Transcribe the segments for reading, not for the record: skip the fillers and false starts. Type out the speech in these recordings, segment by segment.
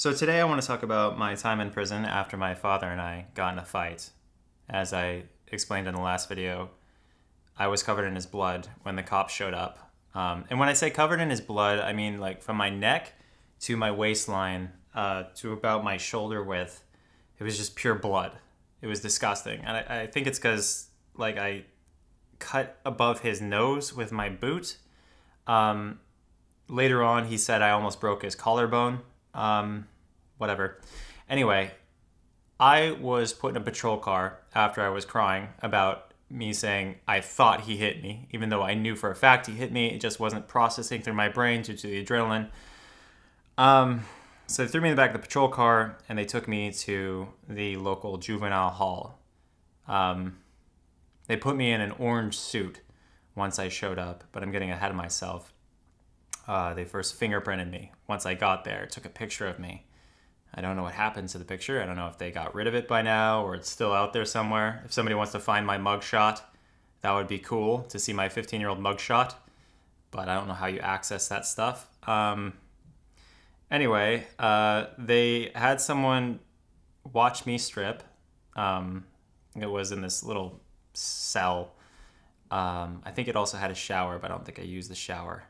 So today I want to talk about my time in prison after my father and I got in a fight. As I explained in the last video, I was covered in his blood when the cops showed up. And when I say covered in his blood, I mean like from my neck to my waistline to about my shoulder width. It was just pure blood. It was disgusting. And I think it's because like I cut above his nose with my boot. Later on, he said I almost broke his collarbone. Whatever. Anyway, I was put in a patrol car after I was crying about me saying I thought he hit me, even though I knew for a fact he hit me. It just wasn't processing through my brain due to the adrenaline. So they threw me in the back of the patrol car and they took me to the local juvenile hall. They put me in an orange suit once I showed up, but I'm getting ahead of myself. They first fingerprinted me. Once I got there, took a picture of me. I don't know what happened to the picture. I don't know if they got rid of it by now or it's still out there somewhere. If somebody wants to find my mugshot, that would be cool to see my 15-year-old mugshot. But I don't know how you access that stuff. Anyway, they had someone watch me strip. It was in this little cell. I think it also had a shower, but I don't think I used the shower.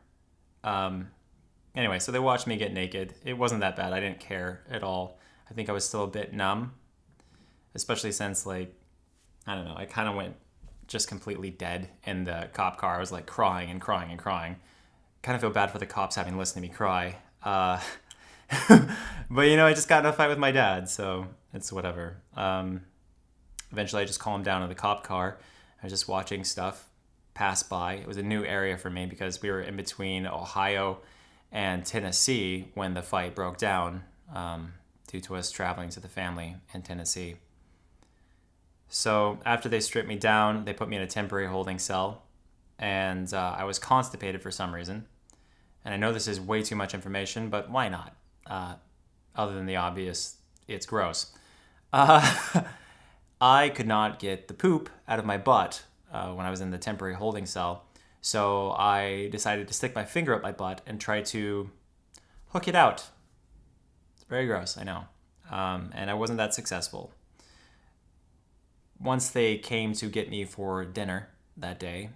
Anyway, so they watched me get naked. It wasn't that bad. I didn't care at all. I think I was still a bit numb, especially since, like, I don't know, I kind of went just completely dead in the cop car. I was, like, crying and crying and crying. Kind of feel bad for the cops having listened to me cry. But, you know, I just got in a fight with my dad, so it's whatever. Eventually, I just calmed down in the cop car. I was just watching stuff pass by. It was a new area for me because we were in between Ohio and Tennessee when the fight broke down due to us traveling to the family in Tennessee. So after they stripped me down, they put me in a temporary holding cell, and I was constipated for some reason. And I know this is way too much information, but why not? Other than the obvious, it's gross. I could not get the poop out of my butt when I was in the temporary holding cell. So I decided to stick my finger up my butt and try to hook it out. It's very gross, I know. And I wasn't that successful. Once they came to get me for dinner that day,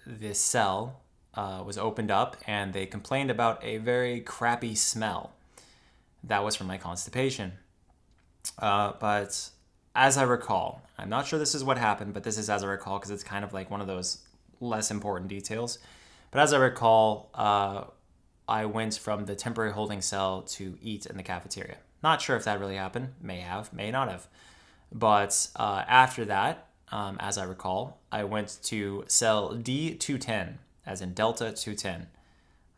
the cell was opened up and they complained about a very crappy smell. That was from my constipation. But as I recall, I'm not sure this is what happened, but this is as I recall because it's kind of like one of those less important details. But as I recall, I went from the temporary holding cell to eat in the cafeteria. Not sure if that really happened. May have, may not have. But after that, as I recall, I went to cell D210, as in Delta 210.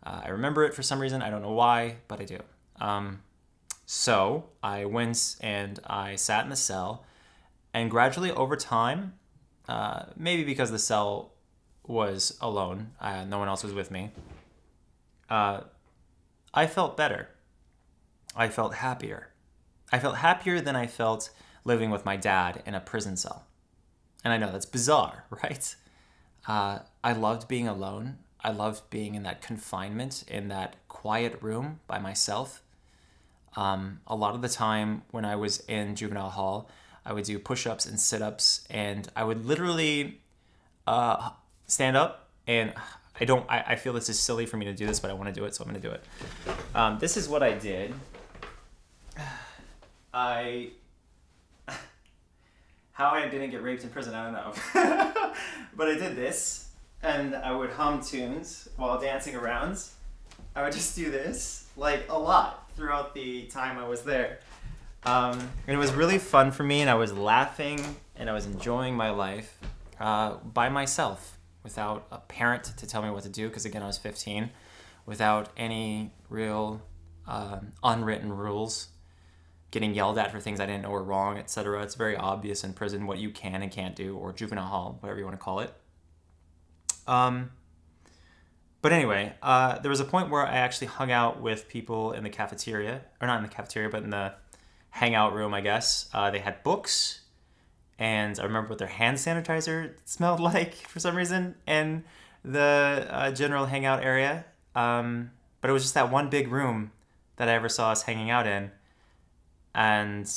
I remember it for some reason. I don't know why, but I do. So I went and I sat in the cell, and gradually over time, maybe because the cell was alone, no one else was with me, I felt better. I felt happier. I felt happier than I felt living with my dad in a prison cell. And I know that's bizarre, right? I loved being alone. I loved being in that confinement, in that quiet room by myself. A lot of the time when I was in juvenile hall, I would do push-ups and sit-ups, and I would literally stand up, and I feel this is silly for me to do this, but I want to do it, so I'm going to do it. This is what I did. How I didn't get raped in prison, I don't know. But I did this, and I would hum tunes while dancing around. I would just do this, like, a lot throughout the time I was there. And it was really fun for me, and I was laughing, and I was enjoying my life by myself, without a parent to tell me what to do, because again, I was 15, without any real unwritten rules, getting yelled at for things I didn't know were wrong, etc. It's very obvious in prison what you can and can't do, or juvenile hall, whatever you want to call it. But anyway, there was a point where I actually hung out with people in the cafeteria, or not in the cafeteria, but in the hangout room, I guess. They had books, and I remember what their hand sanitizer smelled like for some reason in the general hangout area. But it was just that one big room that I ever saw us hanging out in. And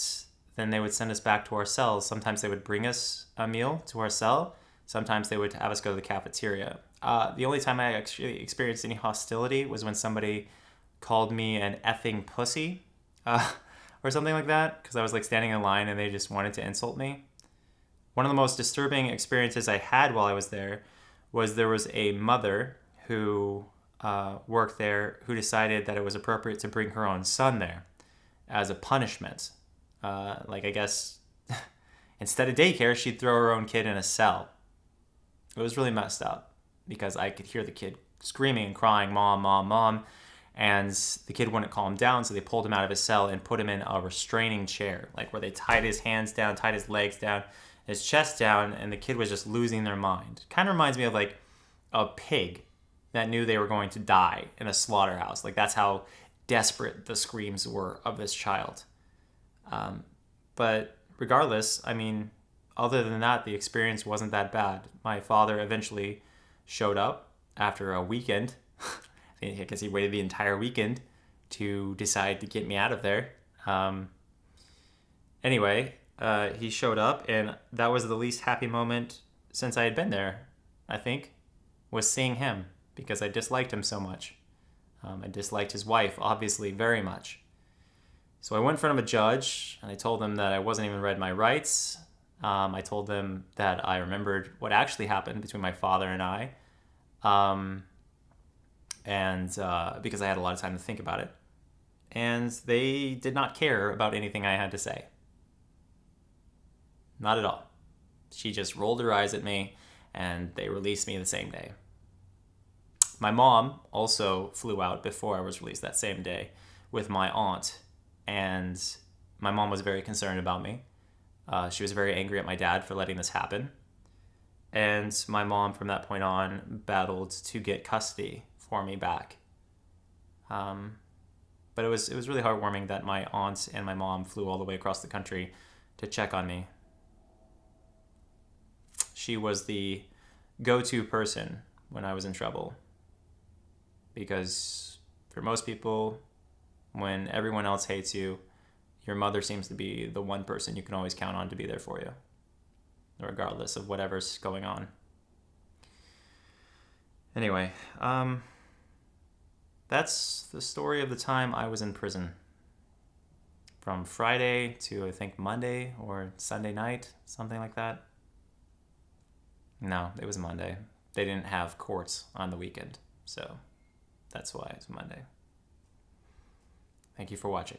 then they would send us back to our cells. Sometimes they would bring us a meal to our cell. Sometimes they would have us go to the cafeteria. The only time I actually experienced any hostility was when somebody called me an effing pussy or something like that, because I was like standing in line and they just wanted to insult me. One of the most disturbing experiences I had while I was there was a mother who worked there who decided that it was appropriate to bring her own son there as a punishment. I guess instead of daycare, she'd throw her own kid in a cell. It was really messed up because I could hear the kid screaming and crying, "Mom, Mom, Mom." And the kid wouldn't calm down, so they pulled him out of his cell and put him in a restraining chair, like where they tied his hands down, tied his legs down, his chest down, and the kid was just losing their mind. Kind of reminds me of like a pig that knew they were going to die in a slaughterhouse. Like that's how desperate the screams were of this child. But regardless, I mean, other than that, the experience wasn't that bad. My father eventually showed up after a weekend. I guess he waited the entire weekend to decide to get me out of there. Anyway, he showed up, and that was the least happy moment since I had been there, I think, was seeing him, because I disliked him so much. I disliked his wife, obviously, very much. So I went in front of a judge, and I told them that I wasn't even read my rights. I told them that I remembered what actually happened between my father and I. Because I had a lot of time to think about it. And they did not care about anything I had to say. Not at all. She just rolled her eyes at me, and they released me the same day. My mom also flew out before I was released that same day with my aunt, and my mom was very concerned about me. She was very angry at my dad for letting this happen. And my mom, from that point on, battled to get custody for me back. But it was really heartwarming that my aunt and my mom flew all the way across the country to check on me. She was the go-to person when I was in trouble. Because for most people, when everyone else hates you, your mother seems to be the one person you can always count on to be there for you, regardless of whatever's going on. Anyway, that's the story of the time I was in prison. From Friday to, I think, Monday or Sunday night, something like that. No, it was Monday. They didn't have courts on the weekend, so that's why it's Monday. Thank you for watching.